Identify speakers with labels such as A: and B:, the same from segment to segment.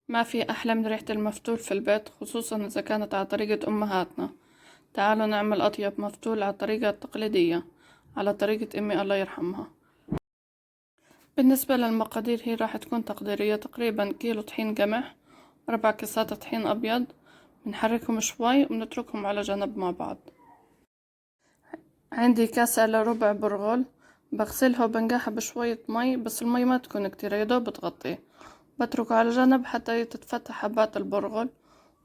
A: ما في أحلى من ريحة المفتول في البيت، خصوصا إذا كانت على طريقة أمهاتنا. تعالوا نعمل أطيب مفتول على الطريقة التقليدية، على طريقة أمي الله يرحمها. بالنسبة للمقادير هي راح تكون تقديرية، تقريبا كيلو طحين قمح، 4 كيسات طحين أبيض. بنحركهم شوي وبنتركهم على جنب مع بعض. عندي كاسة إلا ربع برغل، بغسلها وبنقعها بشوية مي، بس المي ما تكون كتير، يدوب بتغطيه. بتركه على جنب حتى تتفتح حبات البرغل.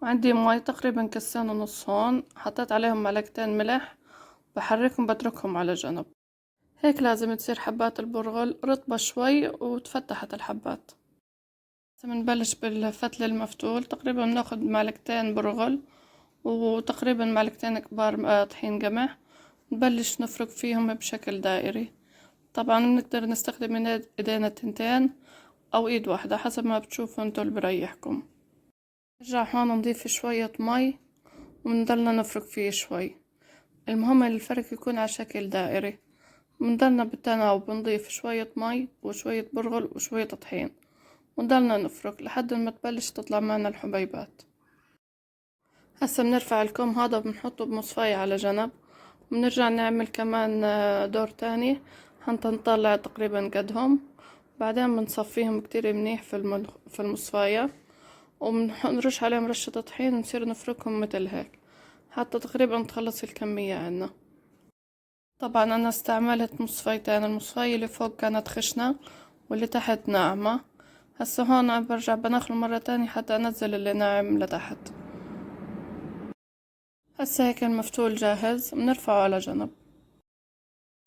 A: وعندي مي تقريبا كاسين ونص، هون حطيت عليهم معلقتين ملح، بحركهم بتركهم على جنب. هيك لازم تصير حبات البرغل رطبة شوي وتفتحت الحبات. هسه بنبلش بالفتل المفتول، تقريبا بناخد معلقتين برغل وتقريبا معلقتين كبار طحين قمح. نبلش نفرك فيهم بشكل دائري. طبعا بنقدر نستخدم ايدينا التنتين او ايد واحدة حسب ما بتشوفوا انتو اللي بريحكم. نرجع هون نضيف شوية مي وبنضلنا نفرك فيه شوي. المهم الفرك يكون على شكل دائري. بنضلنا بالتناوب بنضيف شوية مي وشوية برغل وشوية طحين، ونضلنا نفرك لحد ما تبلش تطلع معنا الحبيبات. هسا بنرفع الكوم هذا وبنحطه بمصفاية على جنب، وبنرجع نعمل كمان دور تاني حتى نطلع تقريبا قدهم. بعدين بنصفيهم كتير منيح في المصفاية، وبنرش عليهم رشة طحين ونصير نفركهم مثل هيك حتى تقريبا تخلص الكمية عنا. طبعا أنا استعملت مصفايتين، المصفاية اللي فوق كانت خشنة واللي تحت ناعمة. هسا هون برجع بنخله مرة تانية حتى أنزل اللي ناعم لتحت. هسا هيك المفتول جاهز، بنرفعه على جنب.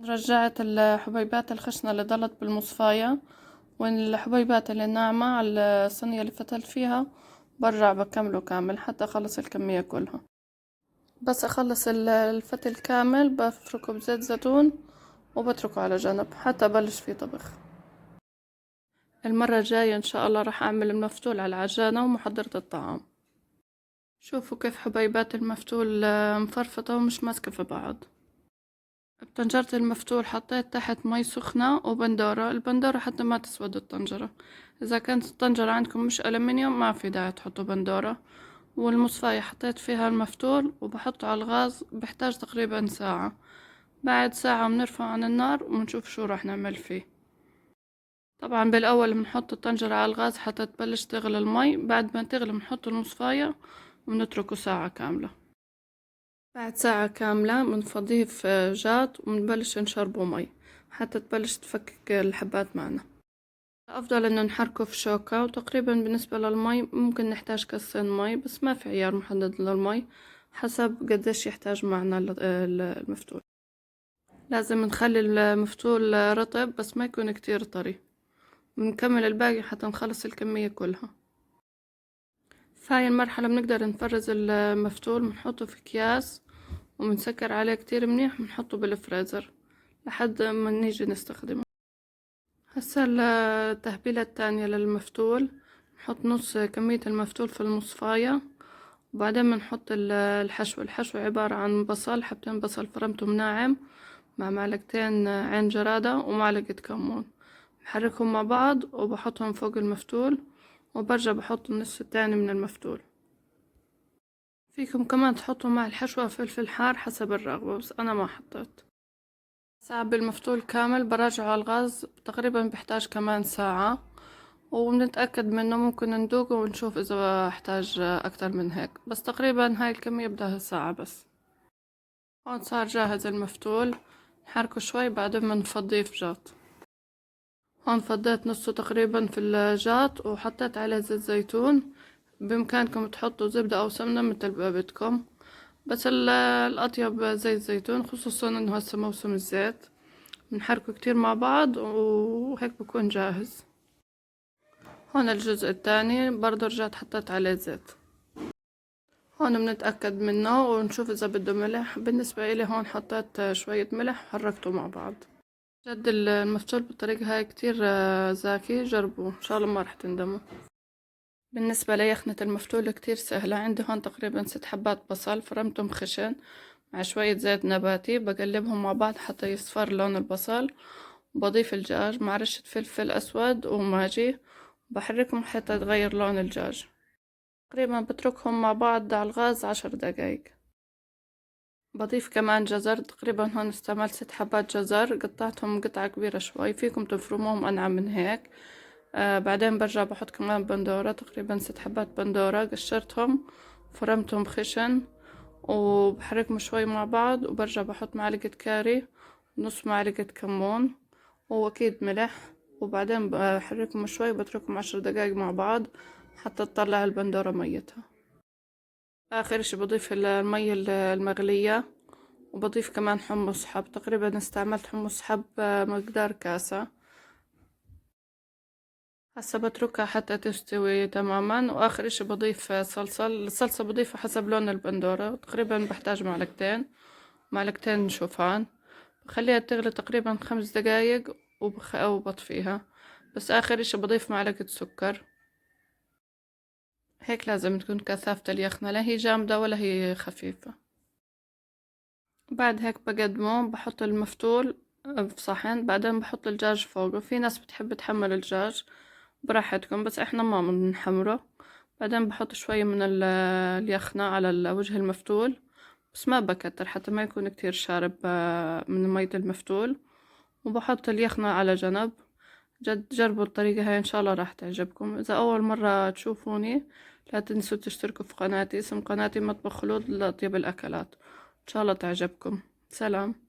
A: رجعت الحبيبات الخشنة اللي ضلت بالمصفاية والحبيبات اللي ناعمة على الصينية اللي فتلت فيها، برجع بكمله كامل حتى أخلص الكمية كلها. بس أخلص الفتل كامل بفركه بزيت زيتون وبتركه على جنب حتى أبلش فيه طبخ. المرة الجاية إن شاء الله راح أعمل المفتول على العجانة ومحضرة الطعام. شوفوا كيف حبيبات المفتول مفرفطة ومش ماسكة في بعض. بطنجرة المفتول حطيت تحت مي سخنة وبندورة، البندورة حتى ما تسود الطنجرة. إذا كانت الطنجرة عندكم مش ألمنيوم ما في داعي تحطوا بندورة. والمصفاية حطيت فيها المفتول وبحطه على الغاز، بحتاج تقريبا ساعة. بعد ساعة بنرفعه عن النار ونشوف شو راح نعمل فيه. طبعا بالأول بنحط الطنجرة على الغاز حتى تبلش تغلي المي، بعد ما تغلي بنحط المصفاية وبنتركه ساعة كاملة. بعد ساعة كاملة بنفضيه في جات وبنبلش نشربه مي حتى تبلش تفكك الحبات معنا. الأفضل إنه نحركه في شوكة، وتقريبا بالنسبة للمي ممكن نحتاج كاسين مي، بس ما في عيار محدد للمي، حسب قديش يحتاج معنا المفتول. لازم نخلي المفتول رطب بس ما يكون كتير طري. بنكمل الباقي حتى نخلص الكمية كلها. في هاي المرحلة بنقدر نفرز المفتول، بنحطه في أكياس وبنسكر عليه كتير منيح، بنحطه بالفريزر لحد ما نيجي نستخدمه. هسا التهبيلة التانية للمفتول، نحط نص كمية المفتول في المصفاية، وبعدين بنحط الحشو عبارة عن بصل، حبتين بصل فرمتهم ناعم مع معلقتين عين جرادة ومعلقة كمون، بحركهم مع بعض وبحطهم فوق المفتول، وبرجع بحط النص التاني من المفتول. فيكم كمان تحطوا مع الحشوة فلفل حار حسب الرغبة، بس أنا ما حطيت. ساعة بالمفتول كامل براجعه على الغاز، تقريبا بحتاج كمان ساعة، وبنتأكد منه، ممكن ندوقه ونشوف إذا احتاج أكتر من هيك، بس تقريبا هاي الكمية بدها ساعة بس. هون صار جاهز المفتول، نحركه شوي بعدين بنفضيه في جات. هون فضيت نصه تقريبا في الجات وحطيت عليه زيت زيتون. بإمكانكم تحطوا زبدة أو سمنة مثل ما بدكم، بس الأطيب زيت زيتون، خصوصا إنه هسه موسم الزيت. بنحركه كتير مع بعض وهيك بكون جاهز. هون الجزء الثاني برضه رجعت حطيت عليه زيت. هون بنتأكد منه ونشوف إذا بده ملح. بالنسبة إلي هون حطيت شوية ملح وحركته مع بعض. جد المفتول بالطريقة هاي كتير زاكي، جربوه إن شاء الله ما رح تندموا. بالنسبة ليخنة المفتول كتير سهلة. عندي هون تقريبا 6 حبات بصل فرمتهم خشن مع شوية زيت نباتي، بقلبهم مع بعض حتى يصفر لون البصل. بضيف الدجاج مع رشة فلفل أسود وماجي، بحركهم حتى يتغير لون الدجاج. تقريبا بتركهم مع بعض على الغاز 10 دقايق. بضيف كمان جزر، تقريبا هون استعملت 6 حبات جزر، قطعتهم قطعة كبيرة شوي، فيكم تفرموهم أنعم من هيك. بعدين برجع بحط كمان بندورة، تقريبا 6 حبات بندورة قشرتهم فرمتهم خشن، وبحركهم شوي مع بعض، وبرجع بحط معلقة كاري، نص معلقة كمون، وأكيد ملح، وبعدين بحركهم شوي وبتركهم 10 دقايق مع بعض حتى تطلع البندورة ميتها. آخر إشي بضيف المية المغلية، وبضيف كمان حمص حب، تقريبا استعملت حمص حب مقدار كاسة. هسا بتركها حتى تستوي تماما. واخر اشي بضيف الصلصة بضيفها حسب لون البندورة، تقريبا بحتاج معلقتين شوفان. بخليها تغلي تقريبا 5 دقايق وبطفيها. بس اخر اشي بضيف معلقة سكر. هيك لازم تكون كثافة اليخنة، لا هي جامدة ولا هي خفيفة. بعد هيك بقدمه، بحط المفتول في صحن، بعدين بحط الدجاج فوقه. في ناس بتحب تحمر الدجاج، براحتكم، بس احنا ما بنحمره. بعدين بحط شوية من اليخنة على الوجه المفتول، بس ما بكتر حتى ما يكون كتير شارب من مية المفتول. وبحط اليخنة على جنب. جد جربوا الطريقة هاي، إن شاء الله راح تعجبكم. إذا أول مرة تشوفوني لا تنسوا تشتركوا في قناتي، اسم قناتي مطبخ خلود لأطيب الأكلات. إن شاء الله تعجبكم. سلام.